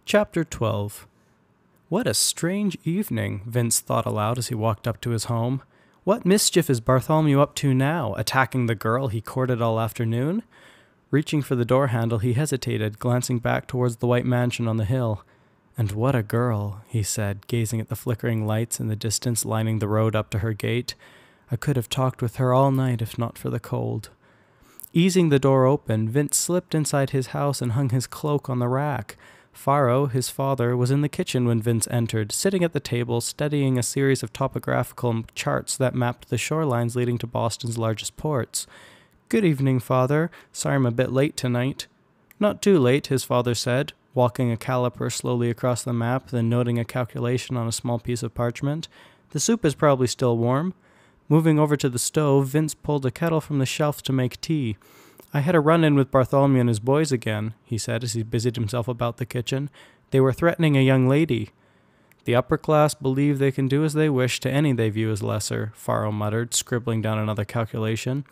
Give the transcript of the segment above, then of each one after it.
Chapter 12. What a strange evening, Vince thought aloud as he walked up to his home. What mischief is Bartholomew up to now, attacking the girl he courted all afternoon? Reaching for the door handle, he hesitated, glancing back towards the white mansion on the hill. And what a girl, he said, gazing at the flickering lights in the distance lining the road up to her gate. I could have talked with her all night if not for the cold. Easing the door open, Vince slipped inside his house and hung his cloak on the rack. Faro, his father, was in the kitchen when Vince entered, sitting at the table studying a series of topographical charts that mapped the shorelines leading to Boston's largest ports. "Good evening, Father. Sorry I'm a bit late tonight." "Not too late," his father said, walking a caliper slowly across the map, then noting a calculation on a small piece of parchment. "The soup is probably still warm." Moving over to the stove, Vince pulled a kettle from the shelf to make tea. "I had a run-in with Bartholomew and his boys again," he said as he busied himself about the kitchen. "They were threatening a young lady." "The upper class believe they can do as they wish to any they view as lesser," Faro muttered, scribbling down another calculation.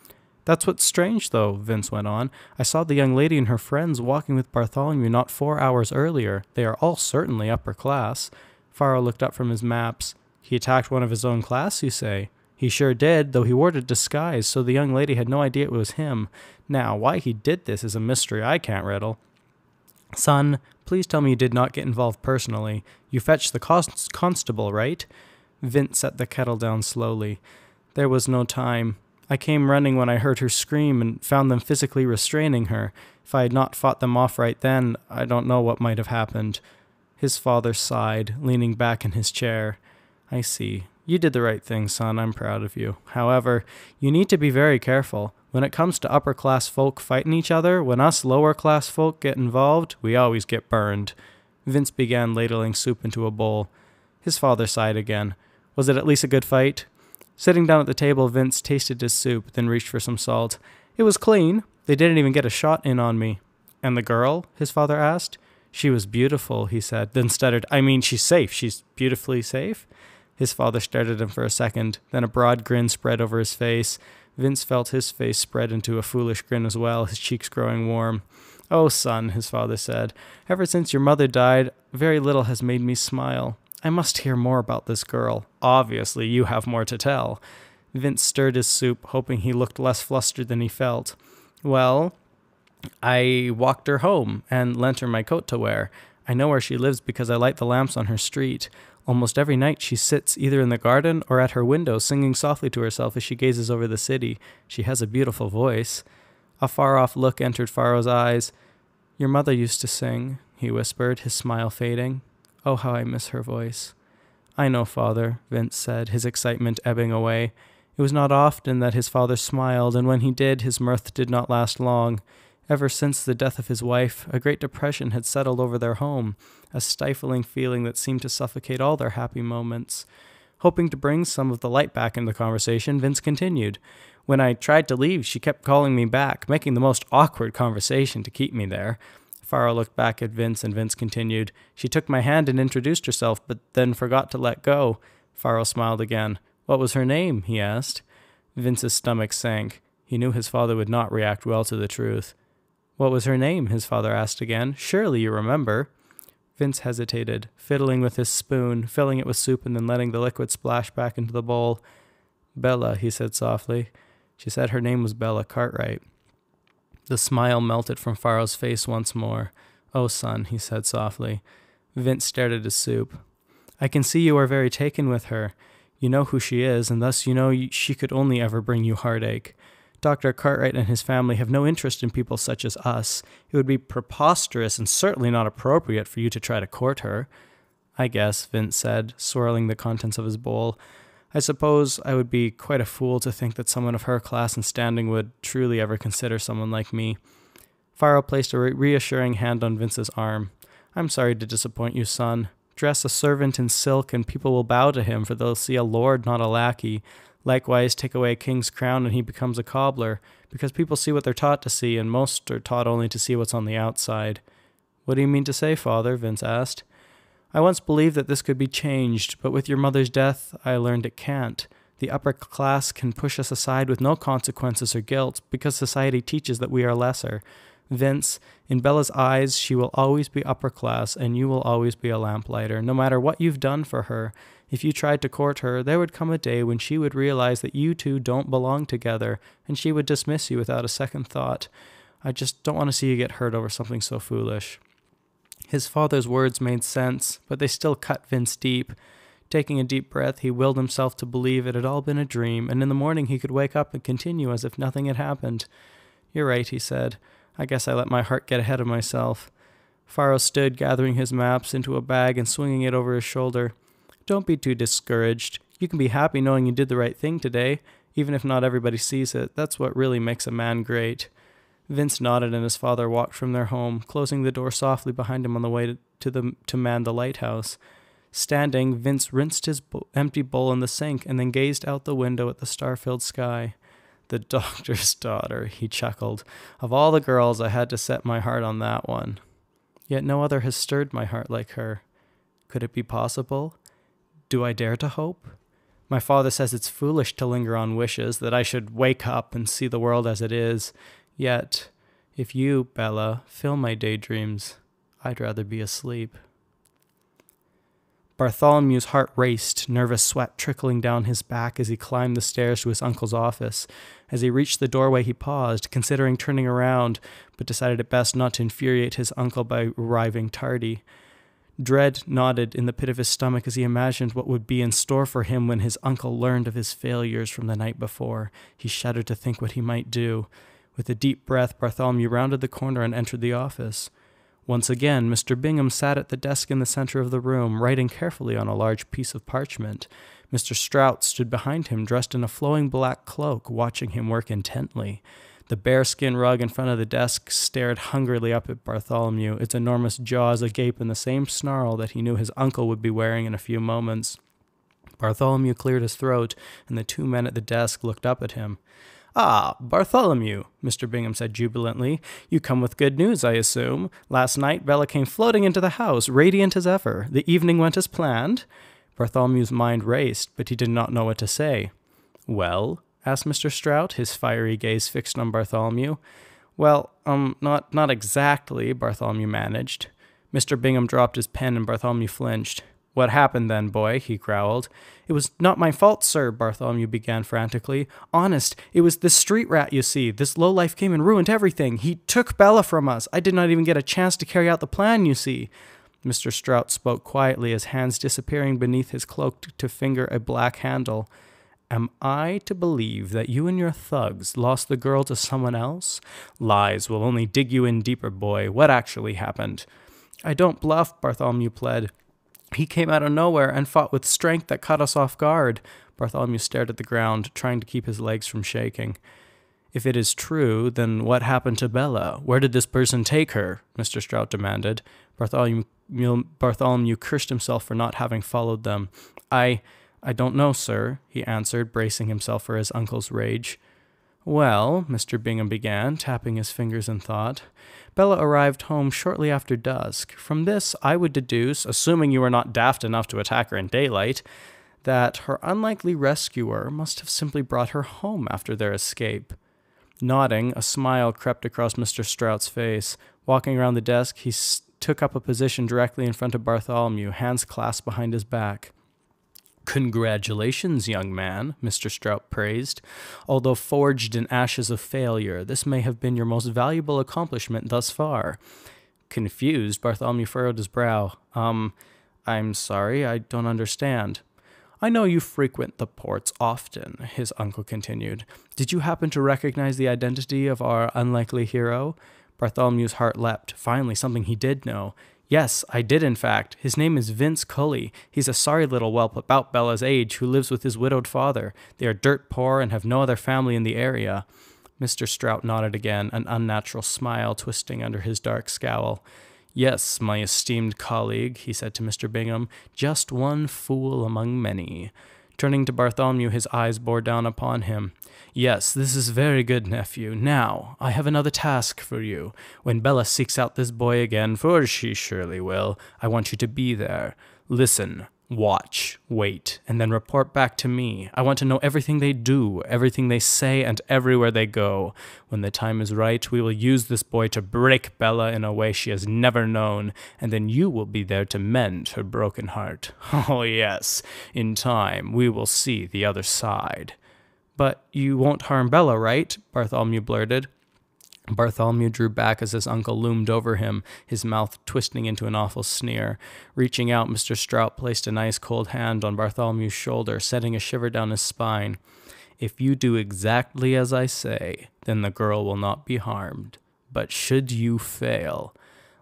"That's what's strange, though," Vince went on. "I saw the young lady and her friends walking with Bartholomew not 4 hours earlier. They are all certainly upper class." Faro looked up from his maps. "He attacked one of his own class, you say?" "He sure did, though he wore a disguise, so the young lady had no idea it was him. Now, why he did this is a mystery I can't riddle." "Son, please tell me you did not get involved personally. You fetched the constable, right?" Vince set the kettle down slowly. "There was no time. I came running when I heard her scream and found them physically restraining her. If I had not fought them off right then, I don't know what might have happened." His father sighed, leaning back in his chair. "I see. You did the right thing, son. I'm proud of you. However, you need to be very careful. When it comes to upper-class folk fighting each other, when us lower-class folk get involved, we always get burned." Vince began ladling soup into a bowl. His father sighed again. "Was it at least a good fight?" Sitting down at the table, Vince tasted his soup, then reached for some salt. "It was clean. They didn't even get a shot in on me." "And the girl?" his father asked. "She was beautiful," he said, then stuttered. "I mean, she's safe. She's beautifully safe?" His father stared at him for a second, then a broad grin spread over his face. Vince felt his face spread into a foolish grin as well, his cheeks growing warm. "Oh, son," his father said, "ever since your mother died, very little has made me smile. I must hear more about this girl. Obviously, you have more to tell." Vince stirred his soup, hoping he looked less flustered than he felt. "Well, I walked her home and lent her my coat to wear. I know where she lives because I light the lamps on her street. Almost every night she sits either in the garden or at her window singing softly to herself as she gazes over the city. She has a beautiful voice." A far-off look entered Faro's eyes. "Your mother used to sing," he whispered, his smile fading. "Oh, how I miss her voice." "I know, Father," Vince said, his excitement ebbing away. It was not often that his father smiled, and when he did, his mirth did not last long. Ever since the death of his wife, a great depression had settled over their home, a stifling feeling that seemed to suffocate all their happy moments. Hoping to bring some of the light back into the conversation, Vince continued. "When I tried to leave, she kept calling me back, making the most awkward conversation to keep me there." Faro looked back at Vince, and Vince continued. "She took my hand and introduced herself, but then forgot to let go." Faro smiled again. "What was her name?" he asked. Vince's stomach sank. He knew his father would not react well to the truth. "What was her name?" his father asked again. "Surely you remember." Vince hesitated, fiddling with his spoon, filling it with soup and then letting the liquid splash back into the bowl. "Bella," he said softly. "She said her name was Bella Cartwright." The smile melted from Faro's face once more. "Oh, son," he said softly. Vince stared at his soup. "I can see you are very taken with her. You know who she is, and thus you know she could only ever bring you heartache. Dr. Cartwright and his family have no interest in people such as us. It would be preposterous and certainly not appropriate for you to try to court her." "I guess," Vince said, swirling the contents of his bowl. "I suppose I would be quite a fool to think that someone of her class and standing would truly ever consider someone like me." Faro placed a reassuring hand on Vince's arm. "I'm sorry to disappoint you, son. Dress a servant in silk and people will bow to him, for they'll see a lord, not a lackey. Likewise, take away a king's crown and he becomes a cobbler, because people see what they're taught to see, and most are taught only to see what's on the outside." "What do you mean to say, Father?" Vince asked. "I once believed that this could be changed, but with your mother's death, I learned it can't. The upper class can push us aside with no consequences or guilt, because society teaches that we are lesser. Vince, in Bella's eyes, she will always be upper class, and you will always be a lamplighter, no matter what you've done for her. If you tried to court her, there would come a day when she would realize that you two don't belong together, and she would dismiss you without a second thought. I just don't want to see you get hurt over something so foolish." His father's words made sense, but they still cut Vince deep. Taking a deep breath, he willed himself to believe it had all been a dream, and in the morning he could wake up and continue as if nothing had happened. "You're right," he said. "I guess I let my heart get ahead of myself." Faro stood, gathering his maps into a bag and swinging it over his shoulder. "Don't be too discouraged. You can be happy knowing you did the right thing today, even if not everybody sees it. That's what really makes a man great." Vince nodded, and his father walked from their home, closing the door softly behind him on the way to man the lighthouse. Standing, Vince rinsed his empty bowl in the sink and then gazed out the window at the star-filled sky. "The doctor's daughter," he chuckled. "Of all the girls, I had to set my heart on that one. Yet no other has stirred my heart like her. Could it be possible? Do I dare to hope? My father says it's foolish to linger on wishes, that I should wake up and see the world as it is. Yet, if you, Bella, fill my daydreams, I'd rather be asleep." Bartholomew's heart raced, nervous sweat trickling down his back as he climbed the stairs to his uncle's office. As he reached the doorway, he paused, considering turning around, but decided it best not to infuriate his uncle by arriving tardy. Dread knotted in the pit of his stomach as he imagined what would be in store for him when his uncle learned of his failures from the night before. He shuddered to think what he might do. With a deep breath, Bartholomew rounded the corner and entered the office. Once again, Mr. Bingham sat at the desk in the center of the room, writing carefully on a large piece of parchment. Mr. Strout stood behind him, dressed in a flowing black cloak, watching him work intently. The bearskin rug in front of the desk stared hungrily up at Bartholomew, its enormous jaws agape in the same snarl that he knew his uncle would be wearing in a few moments. Bartholomew cleared his throat, and the two men at the desk looked up at him. "Ah, Bartholomew," Mr. Bingham said jubilantly. "You come with good news, I assume. Last night, Bella came floating into the house, radiant as ever. The evening went as planned?" Bartholomew's mind raced, but he did not know what to say. "Well?" asked Mr. Strout, his fiery gaze fixed on Bartholomew. "Well, not exactly," Bartholomew managed. Mr. Bingham dropped his pen and Bartholomew flinched. "What happened then, boy?" he growled. "It was not my fault, sir," Bartholomew began frantically. "Honest, it was this street rat, you see. This lowlife came and ruined everything. He took Bella from us. I did not even get a chance to carry out the plan, you see." Mr. Strout spoke quietly, his hands disappearing beneath his cloak to finger a black handle. "Am I to believe that you and your thugs lost the girl to someone else? Lies will only dig you in deeper, boy. What actually happened?" "I don't bluff," Bartholomew pled. "He came out of nowhere and fought with strength that caught us off guard." Bartholomew stared at the ground, trying to keep his legs from shaking. "If it is true, then what happened to Bella? Where did this person take her?" Mr. Strout demanded. Bartholomew cursed himself for not having followed them. I don't know, sir," he answered, bracing himself for his uncle's rage. "Well," Mr. Bingham began, tapping his fingers in thought, "Bella arrived home shortly after dusk. From this, I would deduce, assuming you were not daft enough to attack her in daylight, that her unlikely rescuer must have simply brought her home after their escape." Nodding, a smile crept across Mr. Strout's face. Walking around the desk, he took up a position directly in front of Bartholomew, hands clasped behind his back. "Congratulations, young man," Mr. Strout praised. "Although forged in ashes of failure, this may have been your most valuable accomplishment thus far." Confused, Bartholomew furrowed his brow. I'm sorry, I don't understand." "I know you frequent the ports often," his uncle continued. "Did you happen to recognize the identity of our unlikely hero?" Bartholomew's heart leapt. Finally, something he did know. "Yes, I did, in fact. His name is Vince Cully. He's a sorry little whelp about Bella's age who lives with his widowed father. They are dirt poor and have no other family in the area." Mr. Strout nodded again, an unnatural smile twisting under his dark scowl. "Yes, my esteemed colleague," he said to Mr. Bingham, "just one fool among many." Turning to Bartholomew, his eyes bore down upon him. "Yes, this is very good, nephew. Now, I have another task for you. When Bella seeks out this boy again, for she surely will, I want you to be there. Listen, Watch, wait, and then report back to me. I want to know everything they do, everything they say, and everywhere they go. When the time is right, we will use this boy to break Bella in a way she has never known, and then you will be there to mend her broken heart. Oh yes, in time, we will see the other side. But you won't harm Bella, right? Bartholomew blurted. Bartholomew drew back as his uncle loomed over him, his mouth twisting into an awful sneer. Reaching out, Mr. Strout placed an ice-cold hand on Bartholomew's shoulder, setting a shiver down his spine. If you do exactly as I say, then the girl will not be harmed. But should you fail...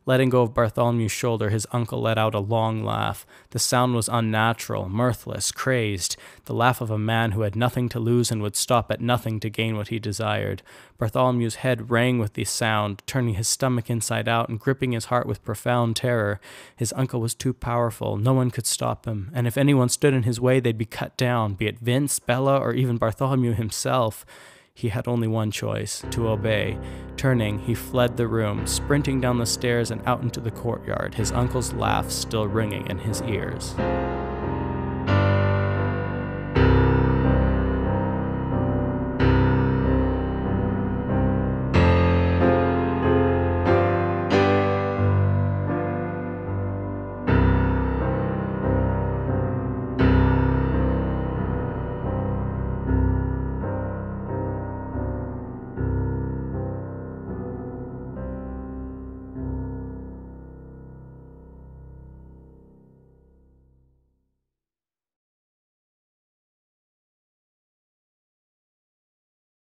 Letting go of Bartholomew's shoulder, his uncle let out a long laugh. The sound was unnatural, mirthless, crazed, the laugh of a man who had nothing to lose and would stop at nothing to gain what he desired. Bartholomew's head rang with the sound, turning his stomach inside out and gripping his heart with profound terror. His uncle was too powerful. No one could stop him, and if anyone stood in his way, they'd be cut down, be it Vince, Bella, or even Bartholomew himself. He had only one choice, to obey. Turning, he fled the room, sprinting down the stairs and out into the courtyard, his uncle's laugh still ringing in his ears.